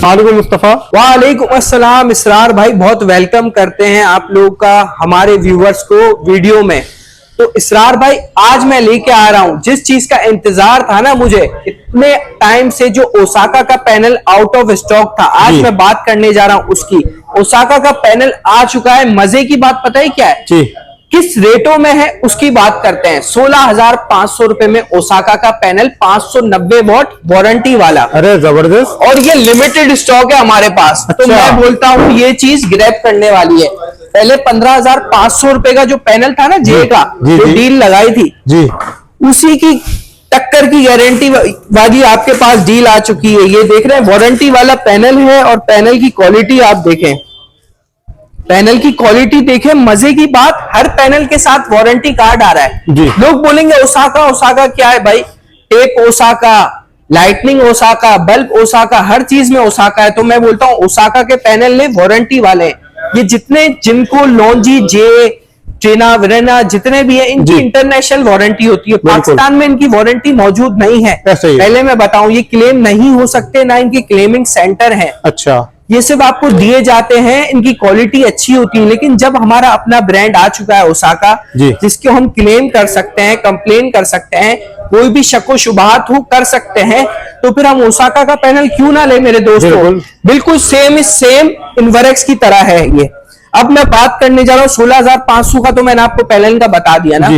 अस्सलाम मुस्तफा। वालेकुम अस्सलाम इसरार भाई, बहुत वेलकम करते हैं आप लोग का हमारे व्यूवर्स को वीडियो में। तो इसरार भाई आज मैं लेके आ रहा हूं जिस चीज का इंतजार था ना मुझे इतने टाइम से, जो ओसाका का पैनल आउट ऑफ स्टॉक था, आज मैं बात करने जा रहा हूं उसकी। ओसाका का पैनल आ चुका है। मजे की बात पता है क्या है जी, किस रेटों में है उसकी बात करते हैं। 16,500 रुपए में ओसाका का पैनल 590 वॉट वारंटी वाला। अरे जबरदस्त। और ये लिमिटेड स्टॉक है हमारे पास। तो मैं बोलता हूँ ये चीज ग्रैब करने वाली है। पहले 15,500 रुपए का जो पैनल था ना जे का, जो डील लगाई थी जी, उसी की टक्कर की गारंटी वाली आपके पास डील आ चुकी है। ये देख रहे हैं वारंटी वाला पैनल है और पैनल की क्वालिटी आप देखें, पैनल की क्वालिटी देखें। मजे की बात, हर पैनल के साथ वारंटी कार्ड आ रहा है। लोग बोलेंगे ओसाका ओसाका क्या है भाई, tape Osaka, lightning Osaka, bulb Osaka, हर चीज में ओसाका है। तो मैं बोलता हूं ओसाका के पैनल ने वारंटी वाले, ये जितने जिनको लॉन्जी, जे, ट्रेना, विरेना जितने भी है, इनकी इंटरनेशनल वारंटी होती है। पाकिस्तान में इनकी वारंटी मौजूद नहीं है। पहले मैं बताऊं, ये क्लेम नहीं हो सकते, ना इनकी क्लेमिंग सेंटर है। अच्छा, ये सिर्फ आपको दिए जाते हैं, इनकी क्वालिटी अच्छी होती है। लेकिन जब हमारा अपना ब्रांड आ चुका है ओसाका, जिसको हम क्लेम कर सकते हैं, कंप्लेन कर सकते हैं, कोई भी शको शुबहात हो कर सकते हैं, तो फिर हम ओसाका का पैनल क्यों ना ले मेरे दोस्तों। बिल्कुल सेम इनवर्क्स की तरह है ये। अब मैं बात करने जा रहा हूँ 16,500 का, तो मैंने आपको पैनल का बता दिया ना।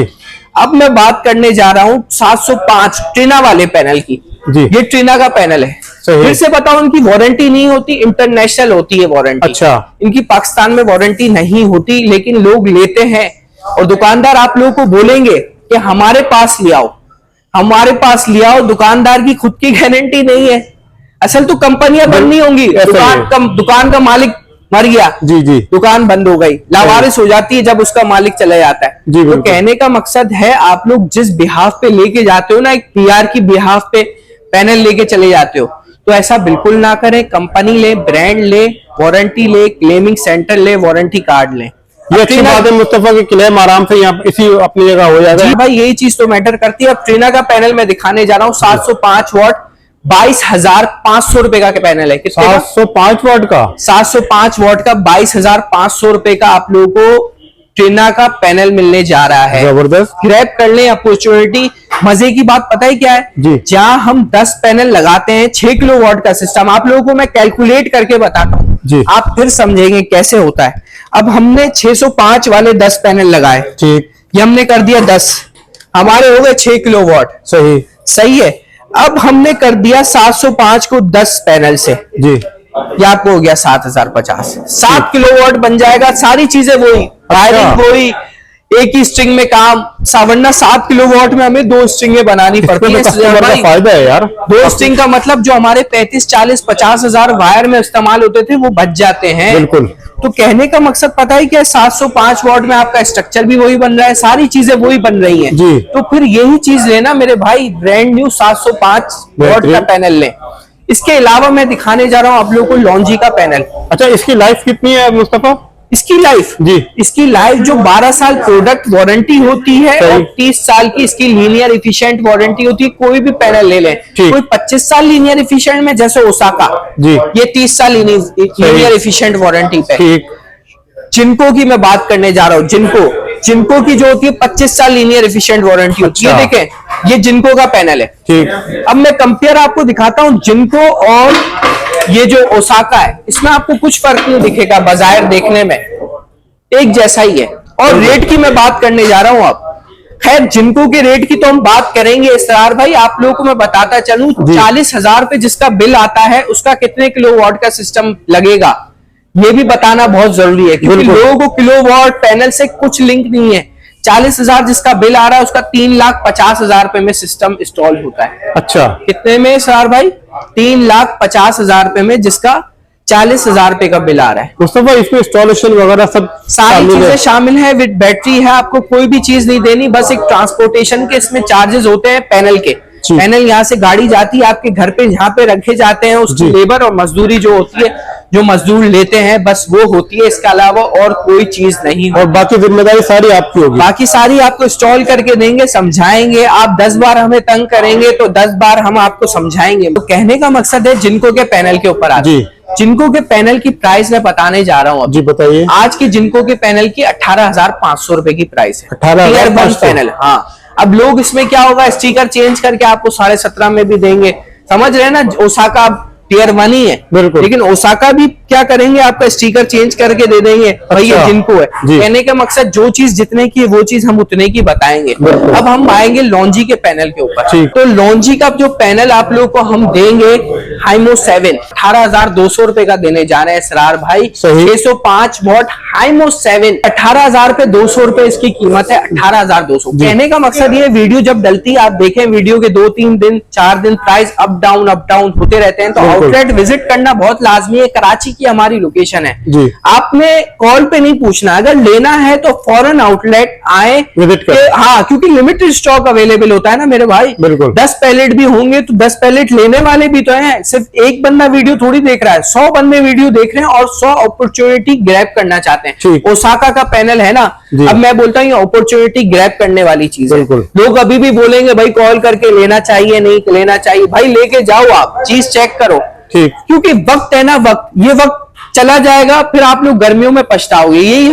अब मैं बात करने जा रहा हूँ 705 ट्रीना वाले पैनल की। ये ट्रीना का पैनल है। फिर से बताओ, इनकी वारंटी नहीं होती, इंटरनेशनल होती है वारंटी। अच्छा, इनकी पाकिस्तान में वारंटी नहीं होती, लेकिन लोग लेते हैं। और दुकानदार आप लोगों को बोलेंगे कि हमारे पास ले आओ, हमारे पास ले आओ। दुकानदार की खुद की गारंटी नहीं है। असल तो कंपनियां बननी होंगी, दुकान का मालिक मर गया, जी, दुकान बंद हो गई, लावारिस हो जाती है जब उसका मालिक चला जाता है। तो कहने का मकसद है, आप लोग जिस बिहाफ पे लेके जाते हो ना, एक पीआर की बिहाफ पे पैनल लेके चले जाते हो, तो ऐसा बिल्कुल ना करें। कंपनी ले, ब्रांड ले, वारंटी ले, क्लेमिंग सेंटर ले, वारंटी कार्ड ले। ये अच्छी बात है मुस्तफा की क्लेम आराम से यहाँ इसी अपनी जगह हो जाएगा। जी भाई, यही चीज तो मैटर करती है। अब ट्रीना का पैनल मैं दिखाने जा रहा हूँ, 705 वॉट, 22,500 रुपए का पैनल है। 705 वॉट का, 705 वॉट का 22,500 रुपए का आप लोगों को ट्रीना का पैनल मिलने जा रहा है। जबरदस्त, ग्रैब कर लें अपॉर्चुनिटी। मजे की बात पता है क्या है, जहां हम 10 पैनल लगाते हैं, 6 किलो वॉट का सिस्टम, आप लोगों को मैं कैलकुलेट करके बताता हूँ, आप फिर समझेंगे कैसे होता है। अब हमने 605 वाले 10 पैनल लगाए, ठीक, ये हमने कर दिया 10, हमारे हो गए 6 किलो वॉट। सही है। अब हमने कर दिया 705 को 10 पैनल से, जी, ये आपको हो गया 7,050, 7 किलोवाट बन जाएगा। सारी चीजें वही, वायरिंग वही, एक ही स्ट्रिंग में काम। वरना 7 किलोवाट में हमें 2 स्ट्रिंगें बनानी पड़ती है। फायदा है यार, 2 स्ट्रिंग का मतलब जो हमारे 35, 40, 50 हजार वायर में इस्तेमाल होते थे वो बच जाते हैं। बिल्कुल। तो कहने का मकसद पता है क्या, 705 वॉट में आपका स्ट्रक्चर भी वही बन रहा है, सारी चीजें वही बन रही हैं। जी। तो फिर यही चीज लेना मेरे भाई, ब्रांड न्यू 705 वॉट का पैनल लें। इसके अलावा मैं दिखाने जा रहा हूं आप लोगों को लॉन्जी का पैनल। अच्छा, इसकी लाइफ कितनी है मुस्तफा? इसकी लाइफ, जी, इसकी लाइफ जो 12 साल प्रोडक्ट वारंटी होती है और 30 साल की इसकी लीनियर एफिशिएंट वारंटी होती है। कोई भी पैनल ले लें, कोई 25 साल लीनियर एफिशिएंट में, जैसे ओसाका, जी, ये 30 साल लीनियर एफिशिएंट वारंटी पे। जिनको की मैं बात करने जा रहा हूँ, जिनको की जो होती है 25 साल लीनियर एफिशिएंट वारंटी होती है। देखें, ये जिनको का पैनल है, ठीक। अब मैं कंपेयर आपको दिखाता हूँ जिनको और ये जो ओसाका है, इसमें आपको कुछ फर्क नहीं दिखेगा, बाजार देखने में एक जैसा ही है। और रेट की मैं बात करने जा रहा हूं अब। खैर, जिनको के रेट की तो हम बात करेंगे इसरार भाई, आप लोगों को मैं बताता चलूं, 40,000 पे जिसका बिल आता है उसका कितने किलोवाट का सिस्टम लगेगा ये भी बताना बहुत जरूरी है, क्योंकि लोगों को किलोवाट पैनल से कुछ लिंक नहीं है। 40,000 जिसका बिल आ रहा है उसका 3,50,000 रुपए में सिस्टम इंस्टॉल होता है। अच्छा, कितने में सर भाई? 3,50,000 रुपए में, जिसका 40,000 रुपए का बिल आ रहा है। मुस्तफा, इसमें इंस्टॉलेशन वगैरह सब सारी चीजें शामिल है, विद बैटरी है, आपको कोई भी चीज नहीं देनी, बस एक ट्रांसपोर्टेशन के इसमें चार्जेस होते हैं पैनल के। पैनल यहाँ से गाड़ी जाती है आपके घर पे, जहाँ पे रखे जाते हैं, उसकी लेबर और मजदूरी जो होती है, जो मजदूर लेते हैं, बस वो होती है। इसके अलावा और कोई चीज नहीं। और बाकी जिम्मेदारी सारी आपकी होगी। बाकी सारी आपको इंस्टॉल करके देंगे, समझाएंगे। आप 10 बार हमें तंग करेंगे तो 10 बार हम आपको समझाएंगे। तो कहने का मकसद है जिनको के पैनल के ऊपर आते हैं, जिनको के पैनल की प्राइस मैं बताने जा रहा हूँ। जी बताइए। आज की जिनको के पैनल की 18,500 रुपए की प्राइस है। 18,500 पैनल। हाँ, अब लोग इसमें क्या होगा, स्टिकर चेंज करके आपको 17.5 में भी देंगे, समझ रहे हैं ना। ओसाका टियर 1 ही है, बिल्कुल। लेकिन ओसाका भी क्या करेंगे, आपका स्टिकर चेंज करके दे देंगे। भाई ये जिनको है, कहने का मकसद जो चीज जितने की है वो चीज हम उतने की बताएंगे। अब हम आएंगे लॉन्जी के पैनल के ऊपर। तो लॉन्जी का जो पैनल आप लोग को हम देंगे हाइमो 7, 18,200 रुपए का देने जा रहे हैं इसरार भाई। 605 वॉट हाइमो 7, 18,000 पे 200 रुपए इसकी कीमत है। 18,200। कहने का मकसद ये, वीडियो जब डलती है आप देखें, वीडियो के 2-3 दिन 4 दिन प्राइस अप डाउन होते रहते हैं, तो आउटलेट विजिट करना बहुत लाजमी है। कराची की हमारी लोकेशन है जी। आपने कॉल पे नहीं पूछना, अगर लेना है तो फौरन आउटलेट आए, विजिट करें। हाँ, क्योंकि लिमिटेड स्टॉक अवेलेबल होता है ना मेरे भाई। 10 पैलेट भी होंगे तो 10 पैलेट लेने वाले भी तो हैं। सिर्फ एक बंदा वीडियो थोड़ी देख रहा है, 100 बंदे वीडियो देख रहे हैं और 100 अपॉर्चुनिटी ग्रैब करना चाहते हैं। ओसाका का पैनल है ना, अब मैं बोलता हूँ ये अपॉर्चुनिटी ग्रैब करने वाली चीज है। लोग अभी भी बोलेंगे भाई कॉल करके लेना चाहिए, नहीं लेना चाहिए। भाई लेके जाओ, आप चीज चेक करो, क्योंकि वक्त है ना, ये वक्त चला जाएगा, फिर आप लोग गर्मियों में पछताओगे। यही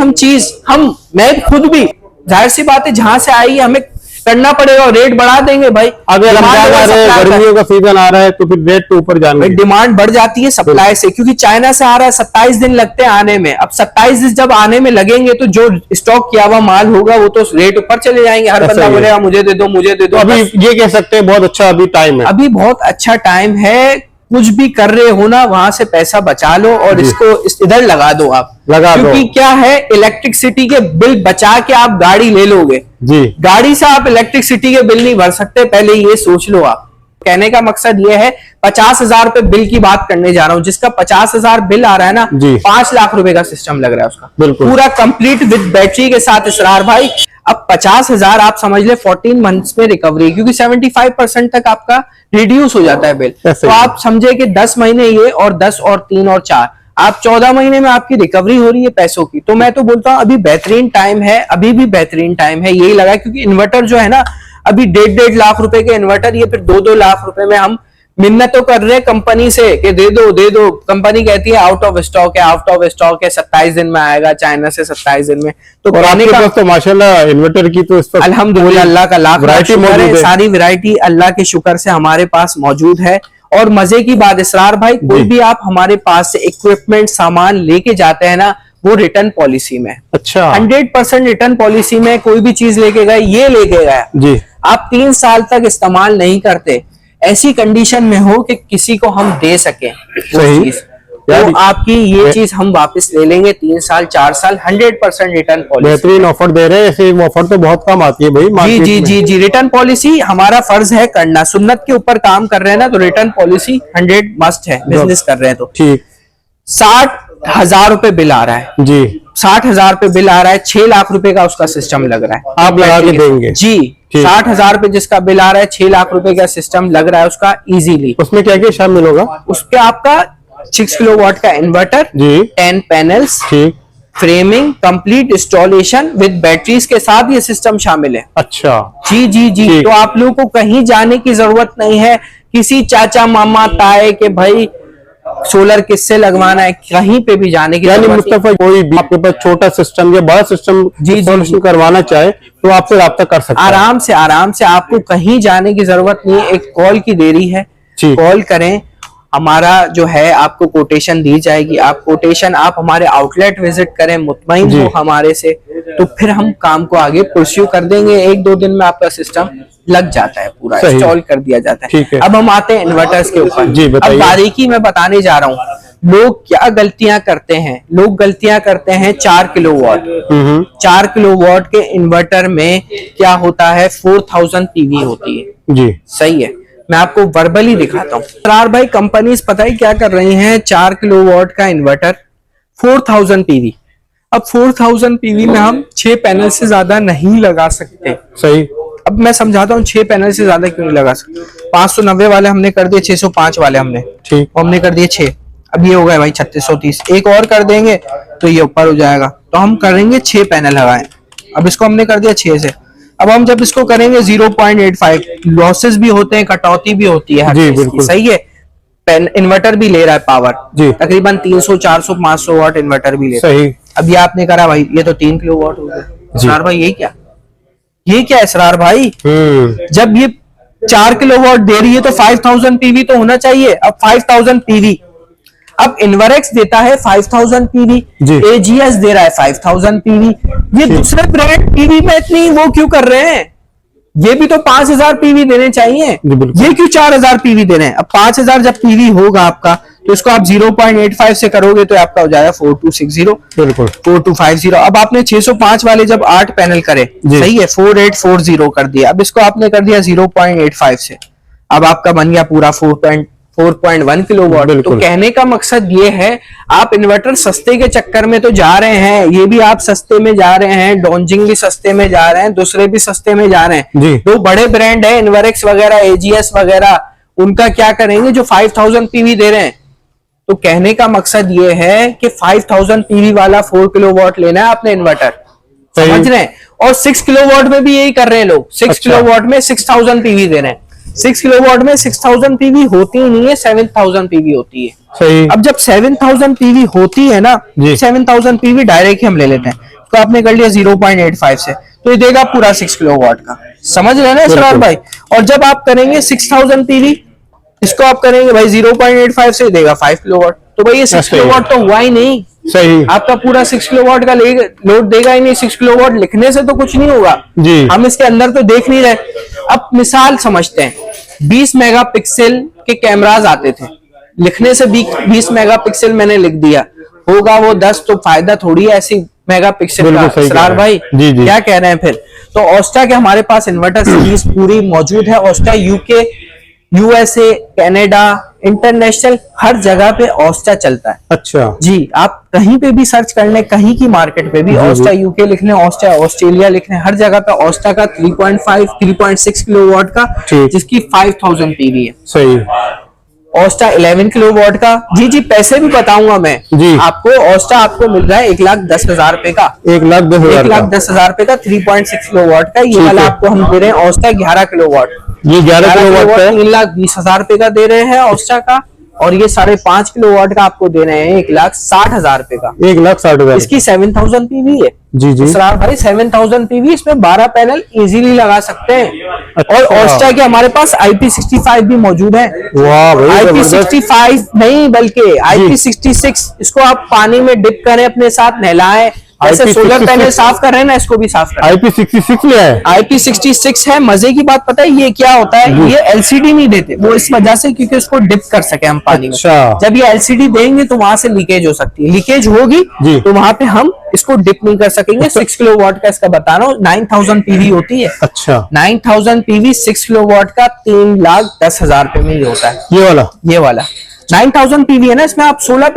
मैं खुद भी, जाहिर सी बात है, जहां से आई हमें करना पड़ेगा, रेट बढ़ा देंगे भाई। अगर गर्मियों का सीजन आ रहा है तो फिर रेट तो ऊपर जाएंगे, डिमांड बढ़ जाती है सप्लाई से, क्योंकि चाइना से आ रहा है। 27 दिन लगते हैं आने में। अब 27 दिन जब आने में लगेंगे तो जो स्टॉक किया हुआ माल होगा वो तो रेट ऊपर चले जाएंगे। हर बंदा बोलेगा मुझे दे दो, मुझे दे दो। अभी ये कह सकते हैं बहुत अच्छा अभी टाइम है, अभी बहुत अच्छा टाइम है। कुछ भी कर रहे हो ना, वहां से पैसा बचा लो और इसको इधर लगा दो आप, क्योंकि क्या है, इलेक्ट्रिसिटी के बिल बचा के आप गाड़ी ले लोगे जी। गाड़ी से आप इलेक्ट्रिसिटी के बिल नहीं भर सकते, पहले ये सोच लो आप। कहने का मकसद ये है, 50,000 रुपए बिल की बात करने जा रहा हूँ। जिसका 50,000 बिल आ रहा है ना, 5 लाख रुपए का सिस्टम लग रहा है उसका, पूरा कंप्लीट विद बैटरी के साथ इसरार भाई। अब 50,000 आप समझ ले 14 मंथ्स में रिकवरी, क्योंकि 75% तक आपका रिड्यूस हो जाता है बिल। तो आप समझे कि 10 महीने ये और 10 और 3 और 4, आप 14 महीने में आपकी रिकवरी हो रही है पैसों की। तो मैं तो बोलता हूँ अभी बेहतरीन टाइम है, अभी भी बेहतरीन टाइम है। यही लगा, क्योंकि इन्वर्टर जो है ना, अभी 1.5 लाख रुपए के इन्वर्टर, ये फिर 2-2 लाख रुपए में हम मिन्नत तो कर रहे हैं कंपनी से कि दे दो। कंपनी कहती है आउट ऑफ स्टॉक है, 27 दिन में आएगा चाइना से, 27 दिन में। तो आपके पास तो माशाल्लाह इन्वर्टर की तो अल्हम्दुलिल्लाह अल्लाह का लाख शुक्र है, सारी वैरायटी अल्लाह के शुक्र से हमारे पास मौजूद है। और मजे की बात इसरार भाई, कोई भी आप हमारे पास से इक्विपमेंट सामान लेके जाते हैं ना, वो रिटर्न पॉलिसी में। अच्छा, 100% रिटर्न पॉलिसी में। कोई भी चीज लेके गए, ये लेके गए जी, आप 3 साल तक इस्तेमाल नहीं करते, ऐसी कंडीशन में हो कि किसी को हम दे सके सही, तो आपकी ये चीज हम वापस ले लेंगे 3 साल 4 साल, 100% रिटर्न पॉलिसी। बेहतरीन ऑफर दे रहे हैं, ऐसे ऑफर तो बहुत कम आती है भाई। जी, रिटर्न पॉलिसी हमारा फर्ज है करना। सुन्नत के ऊपर काम कर रहे हैं ना, तो रिटर्न पॉलिसी 100 मस्ट है। बिजनेस कर रहे हैं तो ठीक। 60,000 रुपए बिल आ रहा है जी, 60,000 रुपए बिल आ रहा है, 6 लाख रुपए का उसका सिस्टम लग रहा है, आप लगा के देंगे जी। 60,000 रुपए जिसका बिल आ रहा है, 6 लाख रुपए का सिस्टम लग रहा है उसका इजीली। उसमें क्या क्या शामिल होगा? उसके आपका 6 किलोवाट का इन्वर्टर जी, 10 panels, framing, complete installation with batteries के साथ ये सिस्टम शामिल है। अच्छा जी। तो आप लोगों को कहीं जाने की जरूरत नहीं है, किसी चाचा मामा ताए के भाई सोलर किससे लगवाना है, कहीं पे भी जाने की। यानी मुस्तफा कोई भी आपके पास छोटा सिस्टम या बड़ा सिस्टम जी करवाना चाहे तो आपसे रब्ता कर सकते हैं आराम से। आपको कहीं जाने की जरूरत नहीं है, एक कॉल की देरी है, कॉल करें, हमारा जो है आपको कोटेशन दी जाएगी। आप हमारे आउटलेट विजिट करें, मुतमईन हो हमारे से, तो फिर हम काम को आगे परस्यू कर देंगे। 1-2 दिन में आपका सिस्टम लग जाता है, पूरा इंस्टॉल कर दिया जाता है। अब हम आते हैं इन्वर्टर्स के ऊपर। अब बारीकी में बताने जा रहा हूँ, लोग क्या गलतियां करते हैं। लोग गलतियां करते हैं 4 किलोवाट 4 किलोवाट के इन्वर्टर में क्या होता है, 4000 पीवी होती है जी, सही है। मैं आपको वर्बली दिखाता हूँ। सरार भाई कंपनीज पता है क्या कर रही हैं, 4 किलोवाट का इन्वर्टर 4000 पीवी। अब 4000 पीवी में हम 6 पैनल से ज्यादा नहीं लगा सकते, सही। अब मैं समझाता हूँ 6 पैनल से ज्यादा क्यों नहीं लगा सकते। 590 वाले हमने कर दिए, 605 वाले हमने ठीक, हमने कर दिए 6। अब ये हो गए भाई 3630, एक और कर देंगे तो ये ऊपर हो जाएगा। तो हम करेंगे 6 पैनल लगाए। अब इसको हमने कर दिया 6 से। अब हम जब इसको करेंगे 0.85, लॉसेस भी होते हैं, कटौती भी होती है, जी बिल्कुल सही है। इन्वर्टर भी ले रहा है पावर जी। तकरीबन 300 400 500 वाट इन्वर्टर भी ले रहा है। सही। अब ये आपने करा भाई, ये तो 3 किलो वाट हो गया। जी। इसरार भाई ये क्या इसरार भाई, जब ये 4 किलो वाट दे रही है तो 5000 पीवी तो होना चाहिए। अब 5000 पीवी, अब इन्वरेक्स देता है 5000 पीवी, एजीएस दे रहा है 5000 पीवी, ये दूसरे ब्रांड पीवी में इतनी वो क्यों कर रहे हैं? ये भी तो 5000 पीवी देने चाहिए, ये क्यों 4000 पीवी दे रहे हैं? अब 5000 जब पीवी होगा आपका तो इसको आप 0.85 से करोगे तो आपका हो जाएगा 4260, बिल्कुल 4250। अब आपने 605 वाले जब 8 पैनल करे, सही है, 4840 कर दिया। अब इसको आपने कर दिया 0.85 से, अब आपका बन गया पूरा 4.1 किलोवाट। तो कहने का मकसद ये है, आप इन्वर्टर सस्ते के चक्कर में तो जा रहे हैं, ये भी आप सस्ते में जा रहे हैं, डोंजिंग भी सस्ते में जा रहे हैं, दूसरे भी सस्ते में जा रहे हैं। दो बड़े ब्रांड है इन्वरेक्स वगैरह, एजीएस वगैरह, उनका क्या करेंगे जो 5000 पीवी दे रहे हैं। तो कहने का मकसद ये है कि 5000 पीवी वाला 4 किलोवाट लेना है आपने इन्वर्टर, समझ रहे हैं? और 6 किलोवाट में भी यही कर रहे हैं लोग, 6 किलोवाट में 6000 पीवी दे रहे हैं। 6 किलोवाट में 6000 पीवी होती ही नहीं है, 7000 पीवी होती है। सही। अब जब 7000 पीवी होती है ना, 7000 पीवी डायरेक्ट ही हम ले लेते हैं, तो आपने कर लिया 0.85 से, तो ये देगा पूरा 6 किलोवाट का, समझ रहे हैं ना इसरार भाई? और जब आप करेंगे 6000 पीवी, इसको आप करेंगे भाई 0.85 से देगा 5 किलोवाट, तो भाई ये 6 किलोवाट तो हुआ ही नहीं। सही। आपका पूरा 6 किलोवाट का लोड देगा ही नहीं। 6 किलोवाट लिखने से तो कुछ नहीं होगा जी, हम इसके अंदर तो देख नहीं रहे। अब मिसाल समझते हैं, 20 मेगापिक्सल के कैमरास आते थे, लिखने से 20 मेगापिक्सल मैंने लिख दिया, होगा वो 10, तो फायदा थोड़ी है ऐसी मेगापिक्सल का। इसरार भाई जी। क्या कह रहे हैं फिर? तो ओस्टा के हमारे पास इन्वर्टर सीरीज पूरी मौजूद है। ओस्टा यूके, यूएसए, कनाडा, इंटरनेशनल हर जगह पे ओस्टा चलता है। अच्छा जी, आप कहीं पे भी सर्च कर लें, कहीं की मार्केट पे भी ओस्टा यूके लिख लें, ओस्टा ऑस्ट्रेलिया लिख लें, हर जगह पे ओस्टा का 3.5 3.6 किलोवाट का, जिसकी 5000 पीवी है। सही। ओस्टा 11 किलोवाट का, जी पैसे भी बताऊंगा मैं जी आपको। ओस्टा आपको मिल रहा है 1,10,000 रुपए का, 1,10,000 रुपए का 3.6 किलोवाट का। ये वाला आपको हम दे रहे हैं ओस्टा 11 किलोवाट, ये 11 किलोवाट का 3,20,000 रुपए का दे रहे हैं ओस्टा का। और ये 5.5 किलोवाट का आपको दे रहे हैं 1,60,000 रुपए का, 1,60,000। इसकी 7000 पीवी है जी। इसरार भाई 7000 पीवी, इसमें 12 पैनल इजीली लगा सकते हैं। अच्छा। और ओस्टा के हमारे पास IP65 भी मौजूद है। IP65 नहीं बल्कि IP66, इसको आप पानी में डिप करें, अपने साथ नहलाएं, ऐसे सोलर पैनल साफ कर रहे हैं ना, इसको भी साफ करें। IP66 ले आए, IP66 है। मजे की बात पता है ये क्या होता है? ये LCD नहीं देते वो इस वजह से क्योंकि उसको डिप कर सके हम पानी में। जब ये LCD देंगे तो वहां से लीकेज हो सकती है, लीकेज होगी तो वहां पे हम इसको डिप नहीं कर सकेंगे। 6 किलोवाट का इसका बता रहा हूँ, 9000 पीवी होती है। अच्छा, 9000 पीवी 6 किलोवाट का 3,10,000 रुपए में ही होता है। ये वाला 9000 पीवी है ना, इसमें आप 16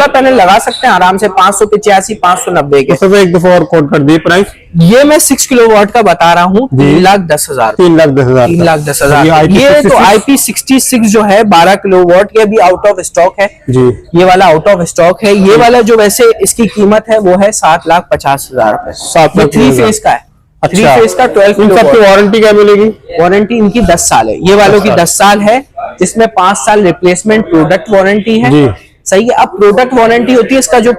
पैनल लगा सकते हैं आराम से, 585 590 के। तो एक दफा और कोट कर दिए प्राइस। ये मैं 6 किलोवाट का बता रहा हूँ, 3,10,000। 3,10,000। ये तो IP66 जो है 12 किलोवाट, ये अभी आउट ऑफ स्टॉक है जी। ये वाला आउट ऑफ स्टॉक है। ये वाला जो वैसे इसकी कीमत है वो है 7,50,000 रुपए। 3 फेज का है, 3 फेज का 12 किलोवाट। वारंटी क्या मिलेगी? वारंटी इनकी 10 साल है, ये वालों की 10 साल है, जिसमें 5 साल रिप्लेसमेंट प्रोडक्ट वारंटी है। सही है। अब प्रोडक्ट वारंटी होती है, इसका जो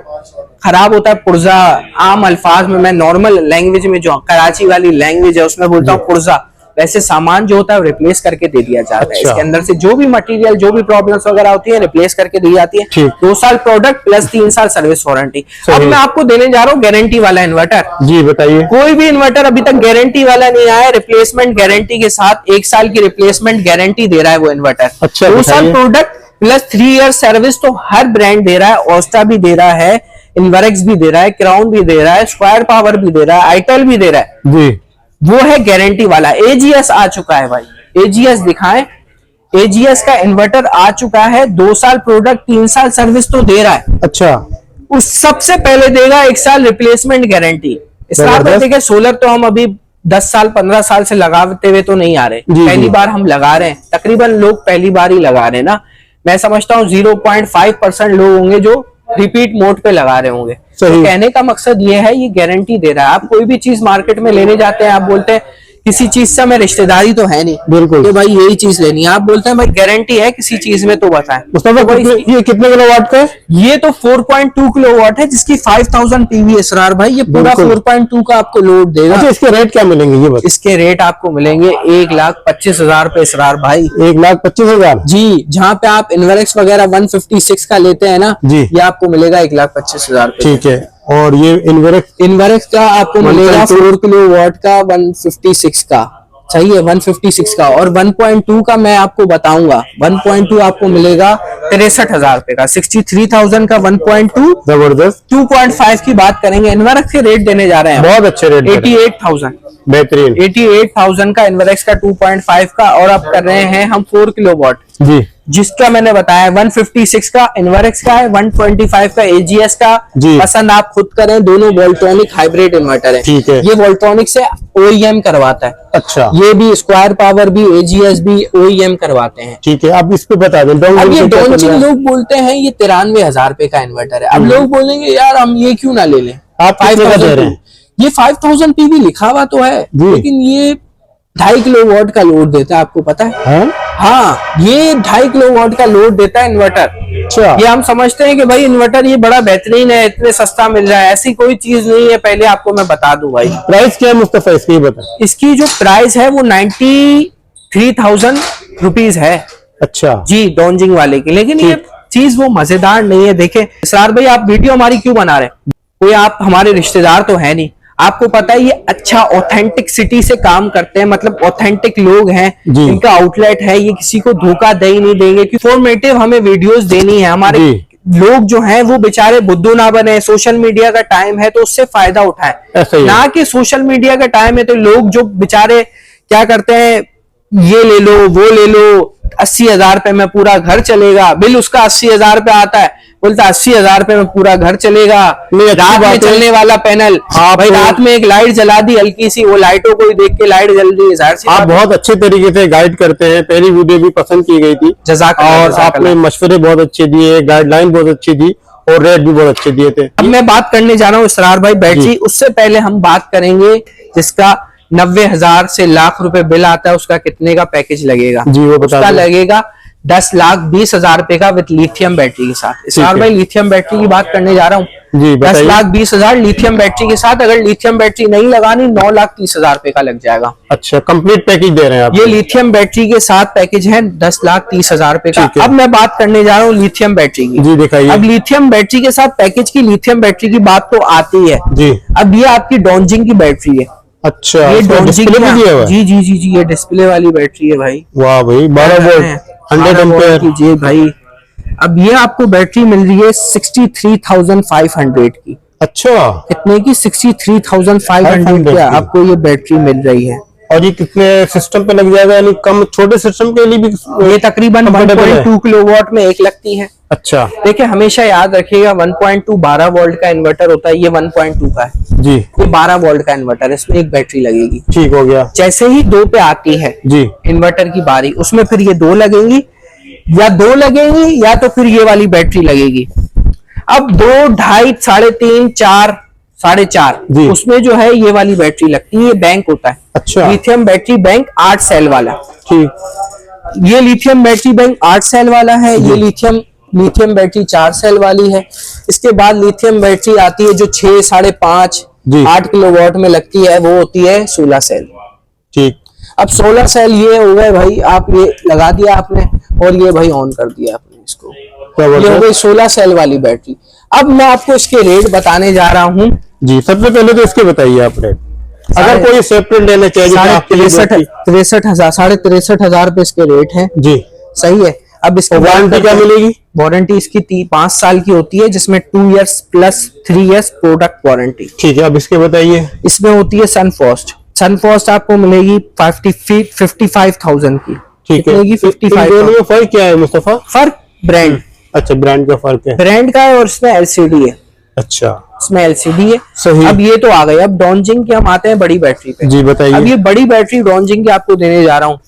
खराब होता है पुर्जा, आम अल्फाज में, मैं नॉर्मल लैंग्वेज में जो कराची वाली लैंग्वेज है उसमें बोलता हूँ पुर्जा, वैसे सामान जो होता है रिप्लेस करके दे दिया जाता है। इसके अंदर से जो भी मटेरियल, जो भी प्रॉब्लम्स वगैरह होती है रिप्लेस करके दी जाती है। 2 साल प्रोडक्ट प्लस 3 साल सर्विस वारंटी। अब मैं आपको देने जा रहा हूँ गारंटी वाला इन्वर्टर। जी बताइए। कोई भी इन्वर्टर अभी तक गारंटी वाला नहीं आया, रिप्लेसमेंट गारंटी के साथ 1 साल की रिप्लेसमेंट गारंटी दे रहा है वो इन्वर्टर। अच्छा, 2 साल प्रोडक्ट प्लस 3 ईयर सर्विस तो हर ब्रांड दे रहा है। ओस्टा भी दे रहा है, इन्वरेक्स भी दे रहा है, क्राउन भी दे रहा है, स्क्वायर पावर भी दे रहा है, आईटेल भी दे रहा है जी। वो है गारंटी वाला। एजीएस आ चुका है भाई, एजीएस दिखाएं। एजीएस का इन्वर्टर आ चुका है, 2 साल प्रोडक्ट 3 साल सर्विस तो दे रहा है। अच्छा, उस सबसे पहले देगा 1 साल रिप्लेसमेंट गारंटी। इस तरह देखिए, सोलर तो हम अभी 10 साल 15 साल से लगाते हुए तो नहीं आ रहे, पहली बार हम लगा रहे हैं। तकरीबन लोग पहली बार ही लगा रहे हैं ना, मैं समझता हूँ 0.5% लोग होंगे जो रिपीट मोड पे लगा रहे होंगे। तो कहने का मकसद ये है, ये गारंटी दे रहा है। आप कोई भी चीज मार्केट में लेने जाते हैं, आप बोलते हैं किसी चीज से हमें रिश्तेदारी तो है नहीं बिल्कुल। कि भाई यही चीज लेनी है। आप बोलते हैं भाई गारंटी है किसी चीज में तो बताएं। मुस्तफा ये कितने किलोवाट का है? ये तो 4.2 किलोवाट है जिसकी 5000 पीवी इसरार भाई, ये पूरा 4.2 का आपको लोड देगा। अच्छा, इसके रेट क्या मिलेंगे ये बता? इसके रेट आपको मिलेंगे 1,25,000 रुपए इसरार भाई। 1,25,000 जी, जहाँ पे आप इन्वेरेक्स वगैरह 156 का लेते हैं ना जी, ये आपको मिलेगा 1,25,000 रुपए। ठीक है। और ये इन्वेरेक्स का आपको मिलेगा 4 किलोवाट का 156 का, सही है 156 का। और 1.2 का मैं आपको बताऊंगा, 1.2 आपको मिलेगा 63,000 रुपए का। 63,000 का 1.2 जबरदस्त। 2.5 की बात करेंगे, इन्वेरेक्स के रेट देने जा रहे हैं बहुत अच्छे रेट, 88,000 बेहतरीन। 88,000 का इन्वेरेक्स का 2.5 का। और अब कर रहे हैं हम 4 किलोवाट जी, जिसका मैंने बताया 156 का इन्वेरेक्स का है, 125 का एजीएस का। जी। पसंद आप खुद करें, दोनों वोल्टोनिक हाइब्रिड इन्वर्टर है। ठीक है। ये वोल्टोनिक से ओईएम करवाता है। अच्छा, ये भी स्क्वायर पावर भी एजीएस भी ओईएम करवाते हैं। ठीक है। अब इस पे बता दें। अब ये डोंजिंग लोग बोलते हैं ये 93,000 रुपए का इन्वर्टर है। अब लोग बोलेंगे यार हम ये क्यों ना ले लें, आप कितने का दे रहे हैं? ये 5000 पीवी लिखा हुआ तो है लेकिन ये 2.5 किलोवाट का लोड देता है, आपको पता है? हाँ, ये 2.5 किलोवाट का लोड देता है इन्वर्टर। अच्छा, ये हम समझते हैं कि भाई इन्वर्टर ये बड़ा बेहतरीन है, इतने सस्ता मिल रहा है, ऐसी कोई चीज नहीं है। पहले आपको मैं बता दूं भाई प्राइस क्या है मुस्तफा इसकी, ये बता। इसकी जो प्राइस है वो 93,000 रुपीज है। अच्छा जी, डोंजिंग वाले की। लेकिन ये चीज वो मजेदार नहीं है। देखे इसरार भाई, आप वीडियो हमारी क्यों बना रहे हैं? कोई आप हमारे रिश्तेदार तो है नहीं, आपको पता है ये अच्छा ऑथेंटिक सिटी से काम करते हैं, मतलब ऑथेंटिक लोग हैं, इनका आउटलेट है, ये किसी को धोखा दे ही नहीं देंगे। इंफॉर्मेटिव हमें वीडियोस देनी है। हमारे लोग जो हैं वो बेचारे बुद्धू ना बने। सोशल मीडिया का टाइम है तो उससे फायदा उठाएं, ना कि सोशल मीडिया का टाइम है तो लोग जो बेचारे क्या करते हैं, ये ले लो वो ले लो, 80,000 रुपए में पूरा घर चलेगा। बिल उसका 80,000 रुपए आता है, बोलता 80,000 रुपए में पूरा घर चलेगा। रात में चलने वाला पैनल, भाई रात में एक लाइट जला दी हल्की सी, वो लाइटों को ही देख के लाइट जल रही है, जाहिर सी आप बहुत अच्छे तरीके से गाइड करते हैं। पहली वीडियो भी पसंद की गई थी, और आपने मशवरे बहुत अच्छे दिए, गाइडलाइन बहुत अच्छी दी और रेट भी बहुत अच्छे दिए थे। अब मैं बात करने जा रहा हूँ इसरार भाई बैटरी, उससे पहले हम बात करेंगे जिसका 90,000 से लाख रुपए बिल आता है उसका कितने का पैकेज लगेगा। जी, वो बता उसका लगेगा 10,20,000 रुपए का विद लिथियम बैटरी के साथ। इसरार भाई लिथियम बैटरी की बात करने जा रहा हूँ जी, 10,20,000 लिथियम बैटरी के साथ। अगर लिथियम बैटरी नहीं लगानी 9,30,000 रुपए का लग जाएगा। अच्छा, कंप्लीट पैकेज दे रहे हैं आप? ये लिथियम बैटरी के साथ पैकेज है 10,30,000 रुपए का। अब मैं बात करने जा रहा हूँ लिथियम बैटरी की। जी दिखाइए। अब लिथियम बैटरी के साथ पैकेज की लिथियम बैटरी की बात तो आती है जी। अब ये आपकी डोंजिंग की बैटरी है। अच्छा, ये डिस्प्ले भी दिया हुआ है? जी जी जी जी, ये डिस्प्ले वाली बैटरी है भाई। वाह भाई, 12 वोल्ट 100 एम्पीयर की। जी भाई, अब ये आपको बैटरी मिल रही है 63,500 की। अच्छा, कितने की? 63,500 की आपको ये बैटरी मिल रही है। और ये कितने सिस्टम पे लग जाएगा? यानी कम छोटे सिस्टम के लिए भी ये तकरीबन 1.2 किलोवाट में एक लगती है। अच्छा, देखिए हमेशा याद रखिएगा 1.2 12 वोल्ट का इन्वर्टर होता है, ये 1.2 का है जी। ये 12 वोल्ट का इन्वर्टर है, इसमें एक बैटरी लगेगी। ठीक हो गया। जैसे ही 2 पे आती है जी इन्वर्टर की बारी, उसमें फिर ये 2 लगेंगी, या 2 लगेंगी या तो फिर ये वाली बैटरी लगेगी। अब 2, 2.5, 3.5, 4, 4.5 उसमें जो है ये वाली बैटरी लगती है, ये बैंक होता है। अच्छा, लिथियम बैटरी बैंक 8 सेल वाला। ठीक, ये लिथियम बैटरी बैंक 8 सेल वाला है। ये लिथियम बैटरी 4 सेल वाली है। इसके बाद लिथियम बैटरी आती है जो 6, 5.5, 8 किलोवाट में लगती है, वो होती है 16 सेल। ठीक, अब 16 सेल ये हो गए भाई, आप ये लगा दिया आपने और ये भाई ऑन कर दिया आपने इसको, ये हो गई 16 सेल वाली बैटरी। अब मैं आपको इसके रेट बताने जा रहा हूँ। जी, सबसे पहले तो इसके बताइए आप रेट, अगर कोई सेपरेट लेना चाहिए। 63,000 रुपए इसके रेट है जी, सही है। अब इसकी वारंटी क्या मिलेगी? वारंटी इसकी 5 साल की होती है, जिसमें 2 years plus 3 years product warranty. ठीक है, अब इसके बताइए। इसमें होती है सनफॉस्ट आपको मिलेगी 55,000 की। ठीक है, 55,000 फर्क क्या है मुस्तफा? फर्क ब्रांड। अच्छा, ब्रांड का फर्क है, ब्रांड का है, और इसमें LCD है। अच्छा, इसमें LCD है। सही। अब ये तो आ गई। अब डोंजिंग की हम आते हैं बड़ी बैटरी पे। जी बताइए। अब ये बड़ी बैटरी डोंजिंग की आपको देने जा रहा हूँ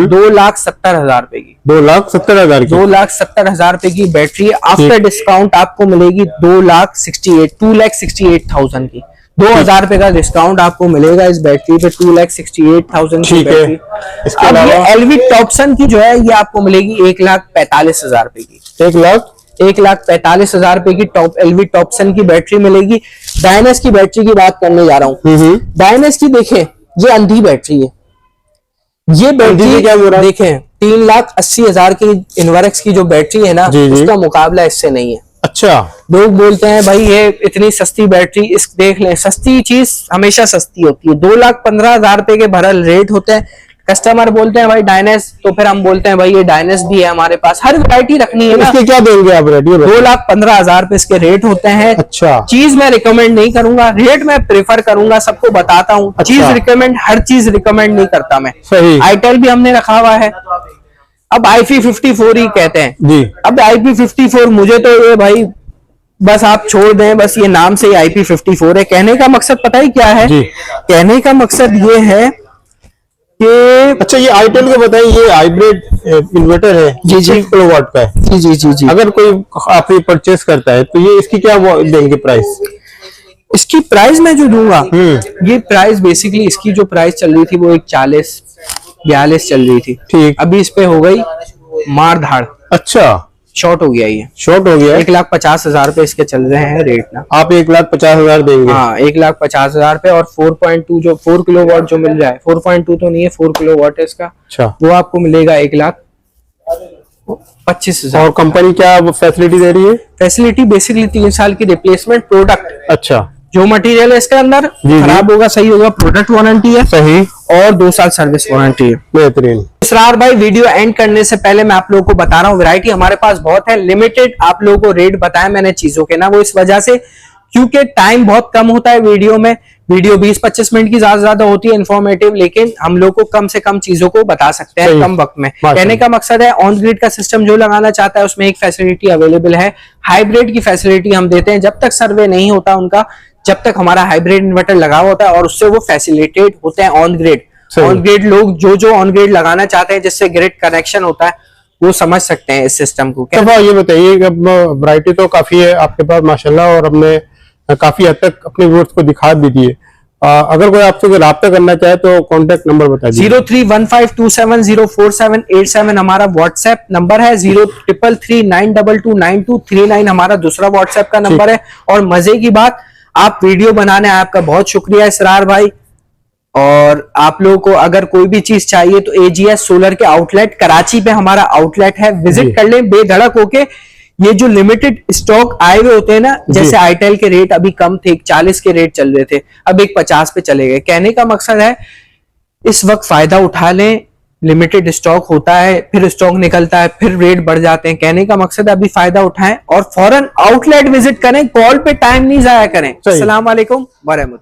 2,70,000 रुपए की। 2,70,000 की? 2,70,000 रुपए की बैटरी आफ्टर डिस्काउंट आपको मिलेगी 2,68,000 की। 2,000 रुपए का डिस्काउंट आपको मिलेगा इस बैटरी पे, 2,68,000 की ठीक है। बैटरी। इसके अब ये अलावा एलवी टॉपसन की जो है ये आपको मिलेगी 1,45,000 रुपए की। 1,45,000 रुपए की टॉप एलवी टॉपसन की बैटरी मिलेगी। डायनेस की बैटरी की बात करने जा रहा हूँ। डायनेस की देखें, ये अंधी बैटरी है। ये बैटरी क्या बोल रहा है? देखें 3,80,000 की इनवर्क्स की जो बैटरी है ना, जी, जी। उसका मुकाबला इससे नहीं है। अच्छा, लोग बोलते हैं भाई ये इतनी सस्ती बैटरी, इस देख लें, सस्ती चीज हमेशा सस्ती होती है। 2,15,000 रुपए के भरल रेट होते हैं। कस्टमर बोलते हैं भाई डायनेस, तो फिर हम बोलते हैं भाई ये डायनेस भी है हमारे पास, हर वैरायटी रखनी है ना। इसके क्या देंगे आप रेट? 2,15,000 रुपए इसके रेट होते हैं। अच्छा, चीज मैं रिकमेंड नहीं करूंगा, रेट मैं प्रेफर करूंगा, सबको बताता हूँ। अच्छा। चीज रिकमेंड, हर चीज रिकमेंड नहीं करता मैं। सही। आईटेल भी हमने रखा हुआ है, अब IP54 ही कहते हैं जी। अब IP54 मुझे तो ये भाई बस आप छोड़ दें, बस ये नाम से ही IP54 है। कहने का मकसद पता ही क्या है? जी। कहने का मकसद ये है कि अच्छा, ये आईटेल को बताइए, ये हाइब्रिड इन्वर्टर है, जी, जी। 6 किलोवाट का है। जी जी जी जी अगर कोई आप ये परचेस करता है तो ये इसकी क्या देंगे प्राइस? इसकी प्राइस मैं जो दूंगा, ये प्राइस बेसिकली इसकी जो प्राइस चल रही थी वो 1,40-42 चल रही थी। ठीक। अभी इस पे हो गई मार धाड़, अच्छा, शॉर्ट हो गया ये। शॉर्ट हो गया है। 1,50,000 रुपए इसके चल रहे हैं रेट ना। आप 1,50,000 देंगे? हाँ, 1,50,000 रुपए। और 4.2 जो 4 किलोवाट जो मिल जाए, 4.2 तो नहीं है, 4 किलोवाट है इसका, अच्छा। वो आपको मिलेगा 1,25,000। और कंपनी क्या फैसिलिटी दे रही है? फैसिलिटी बेसिकली 3 साल की रिप्लेसमेंट प्रोडक्ट, अच्छा, जो मटेरियल है इसके अंदर जी। खराब होगा, सही होगा, प्रोडक्ट वारंटी है, सही, और 2 साल सर्विस वारंटी है। बेहतरीन। इसरार भाई, वीडियो एंड करने से पहले मैं आप लोगों को बता रहा हूँ, वैरायटी हमारे पास बहुत है, लिमिटेड आप लोगों को रेट बताया मैंने चीजों के ना, वो इस वजह से क्योंकि टाइम बहुत कम होता है वीडियो में। वीडियो 20-25 मिनट की ज्यादा होती है इन्फॉर्मेटिव, लेकिन हम लोग को कम से कम चीजों को बता सकते हैं कम वक्त में। कहने का मकसद है ऑन ग्रिड का सिस्टम जो लगाना चाहता है उसमें एक फैसिलिटी अवेलेबल है, हाइब्रिड की फैसिलिटी हम देते हैं। जब तक सर्वे नहीं होता उनका, जब तक हमारा हाइब्रिड इन्वर्टर लगा होता है और उससे वो फैसिलिटेट होते हैं ऑन ग्रिड। ऑन ग्रिड लोग जो ऑन ग्रिड लगाना चाहते हैं जिससे ग्रिड कनेक्शन होता है, वो समझ सकते हैं इस सिस्टम को। तो ये बताइए, वैरायटी तो काफी है आपके पास माशाल्लाह, और हमने काफी हद तक अपने व्यूअर्स को दिखा भी दिए। अगर कोई आपसे राब्ता करना चाहे तो कॉन्टेक्ट नंबर बता दीजिए। 0315270487 हमारा व्हाट्सएप नंबर है, 033392292239 हमारा दूसरा व्हाट्सएप का नंबर है। और मजे की बात, आप वीडियो बनाने आए, आपका बहुत शुक्रिया इसरार भाई। और आप लोगों को अगर कोई भी चीज चाहिए तो AGS सोलर के आउटलेट कराची पे हमारा आउटलेट है, विजिट कर लें बेधड़क होके। ये जो लिमिटेड स्टॉक आए हुए होते हैं ना, जैसे आईटेल के रेट अभी कम थे, 40 के रेट चल रहे थे, अब 150 पे चले गए। कहने का मकसद है इस वक्त फायदा उठा लें, लिमिटेड स्टॉक होता है, फिर स्टॉक निकलता है, फिर रेट बढ़ जाते हैं। कहने का मकसद है अभी फायदा उठाएं और फौरन आउटलेट विजिट करें, कॉल पे टाइम नहीं जाया करें। अस्सलाम वालेकुम व रहमतुल्लाह।